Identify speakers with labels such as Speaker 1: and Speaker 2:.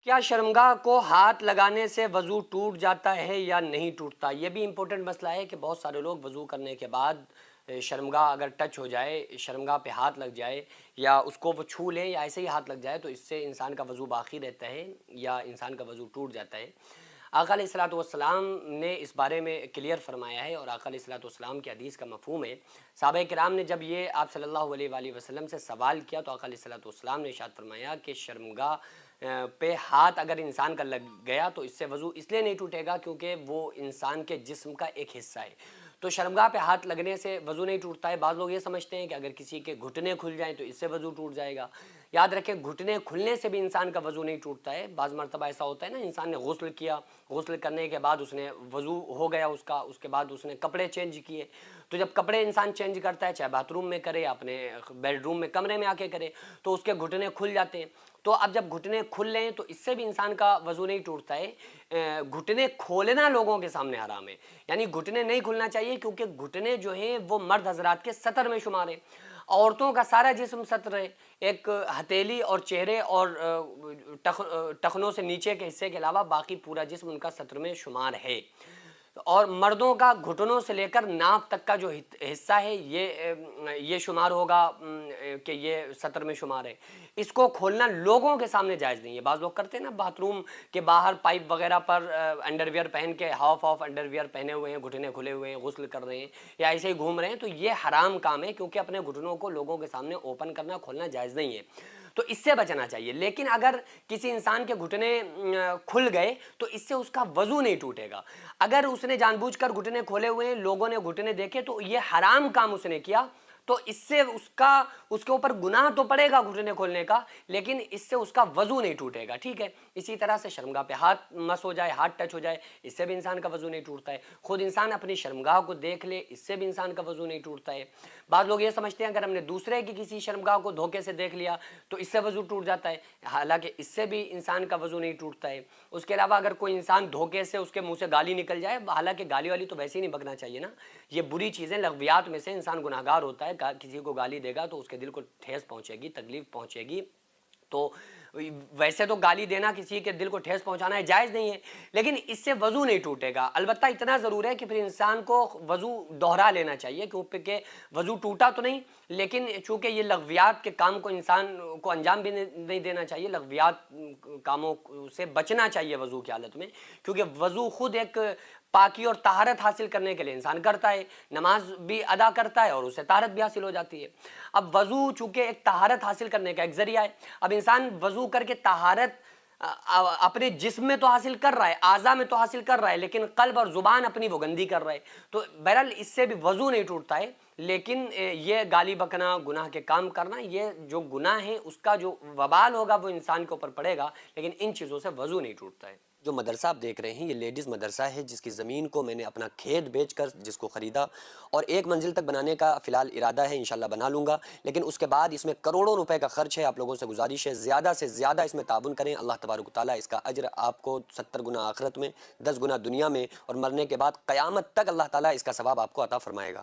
Speaker 1: کیا شرمگاہ کو ہاتھ لگانے سے وضو ٹوٹ جاتا ہے یا نہیں ٹوٹتا؟ یہ بھی امپورٹنٹ مسئلہ ہے کہ بہت سارے لوگ وضو کرنے کے بعد شرمگاہ اگر ٹچ ہو جائے، شرمگاہ پہ ہاتھ لگ جائے یا اس کو وہ چھو لیں یا ایسے ہی ہاتھ لگ جائے تو اس سے انسان کا وضو باقی رہتا ہے یا انسان کا وضو ٹوٹ جاتا ہے۔ آقا علیہ الصلوۃ والسلام نے اس بارے میں کلیئر فرمایا ہے، اور آقا علیہ الصلوۃ والسلام کی حدیث کا مفہوم ہے۔ صحابہ کرام نے جب یہ آپ صلی اللہ علیہ وآلہ وسلم سے سوال کیا تو آقا علیہ الصلوۃ والسلام نے ارشاد فرمایا کہ شرمگاہ پہ ہاتھ اگر انسان کا لگ گیا تو اس سے وضو اس لیے نہیں ٹوٹے گا کیونکہ وہ انسان کے جسم کا ایک حصہ ہے۔ تو شرمگاہ پہ ہاتھ لگنے سے وضو نہیں ٹوٹتا ہے۔ بعض لوگ یہ سمجھتے ہیں کہ اگر کسی کے گھٹنے کھل جائیں تو اس سے وضو ٹوٹ جائے گا۔ یاد رکھیں، گھٹنے کھلنے سے بھی انسان کا وضو نہیں ٹوٹتا ہے۔ بعض مرتبہ ایسا ہوتا ہے نا، انسان نے غسل کیا، غسل کرنے کے بعد اس نے وضو ہو گیا اس کے بعد اس نے کپڑے چینج کیے، تو جب کپڑے انسان چینج کرتا ہے، چاہے باتھ روم میں کرے، اپنے بیڈ روم میں کمرے میں آ کے کرے، تو اس کے گھٹنے کھل جاتے ہیں۔ تو اب جب گھٹنے کھل لیں تو اس سے بھی انسان کا وضو نہیں ٹوٹتا ہے۔ گھٹنے کھولنا لوگوں کے سامنے حرام ہے، یعنی گھٹنے نہیں کھلنا چاہیے، کیونکہ گھٹنے جو ہیں وہ مرد حضرات کے سطر میں شمار ہیں۔ عورتوں کا سارا جسم سطر ہے، ایک ہتھیلی اور چہرے اور ٹخنوں سے نیچے کے حصے کے علاوہ باقی پورا جسم ان کا سطر میں شمار ہے۔ اور مردوں کا گھٹنوں سے لے کر ناف تک کا جو حصہ ہے یہ شمار ہوگا کہ یہ سطر میں شمار ہے۔ اس کو کھولنا لوگوں کے سامنے جائز نہیں ہے۔ بعض لوگ کرتے ہیں نا، باتھ روم کے باہر پائپ وغیرہ پر انڈر ویئر پہن کے، ہاف انڈر ویئر پہنے ہوئے ہیں، گھٹنے کھلے ہوئے ہیں، غسل کر رہے ہیں یا ایسے ہی گھوم رہے ہیں، تو یہ حرام کام ہے، کیونکہ اپنے گھٹنوں کو لوگوں کے سامنے اوپن کرنا، کھولنا جائز نہیں ہے، تو اس سے بچنا چاہیے۔ لیکن اگر کسی انسان کے گھٹنے کھل گئے تو اس سے اس کا وضو نہیں ٹوٹے گا۔ اگر اس نے جان بوجھ کر گھٹنے کھولے ہوئے ہیں، لوگوں نے گھٹنے دیکھے تو یہ حرام کام اس نے کیا، تو اس سے اس کے اوپر گناہ تو پڑے گا گھٹنے کھولنے کا، لیکن اس سے اس کا وضو نہیں ٹوٹے گا، ٹھیک ہے۔ اسی طرح سے شرمگاہ پہ ہاتھ مس ہو جائے، ہاتھ ٹچ ہو جائے، اس سے بھی انسان کا وضو نہیں ٹوٹتا ہے۔ خود انسان اپنی شرمگاہ کو دیکھ لے، اس سے بھی انسان کا وضو نہیں ٹوٹتا ہے۔ بعض لوگ یہ سمجھتے ہیں اگر ہم نے دوسرے کی کسی شرمگاہ کو دھوکے سے دیکھ لیا تو اس سے وضو ٹوٹ جاتا ہے، حالانکہ اس سے بھی انسان کا وضو نہیں ٹوٹتا ہے۔ اس کے علاوہ اگر کوئی انسان دھوکے سے اس کے منہ سے گالی نکل جائے، حالانکہ گالی والی تو ویسے ہی نہیں بکنا چاہیے نا، یہ بری چیزیں لغویات میں سے، انسان گناہگار ہوتا ہے، کسی کو گالی دے گا تو اس کے دل کو ٹھیس پہنچے گی، تکلیف پہنچے گی، تو ویسے تو گالی دینا کسی کے دل کو ٹھیس پہنچانا ہے جائز نہیں ہے، لیکن اس سے وضو نہیں ٹوٹے گا۔ البتہ اتنا ضرور ہے کہ پھر انسان کو وضو دوہرا لینا چاہیے، کیونکہ وضو ٹوٹا تو نہیں، لیکن چونکہ یہ لغویات کے کام کو انسان کو انجام بھی نہیں دینا چاہیے، لغویات کاموں سے بچنا چاہیے وضو کی حالت میں، کیونکہ وضو خود ایک پاکی اور طہارت حاصل کرنے کے لیے انسان کرتا ہے، نماز بھی ادا کرتا ہے اور اسے طہارت بھی حاصل ہو جاتی ہے۔ اب وضو چونکہ ایک طہارت حاصل کرنے کا ایک ذریعہ ہے، اب انسان وضو کر کے طہارت اپنے جسم میں تو حاصل کر رہا ہے، اعضاء میں تو حاصل کر رہا ہے، لیکن قلب اور زبان اپنی وہ گندی کر رہا ہے، تو بہرحال اس سے بھی وضو نہیں ٹوٹتا ہے۔ لیکن یہ گالی بکنا، گناہ کے کام کرنا، یہ جو گناہ ہے اس کا جو وبال ہوگا وہ انسان کے اوپر پڑے گا، لیکن ان چیزوں سے وضو نہیں ٹوٹتا ہے۔ جو مدرسہ آپ دیکھ رہے ہیں یہ لیڈیز مدرسہ ہے، جس کی زمین کو میں نے اپنا کھیت بیچ کر جس کو خریدا، اور ایک منزل تک بنانے کا فی الحال ارادہ ہے، انشاءاللہ بنا لوں گا، لیکن اس کے بعد اس میں کروڑوں روپے کا خرچ ہے۔ آپ لوگوں سے گزارش ہے زیادہ سے زیادہ اس میں تعاون کریں، اللہ تبارک و تعالیٰ اس کا اجر آپ کو 70 گنا آخرت میں، 10 گنا دنیا میں، اور مرنے کے بعد قیامت تک اللہ تعالیٰ اس کا ثواب آپ کو عطا فرمائے گا۔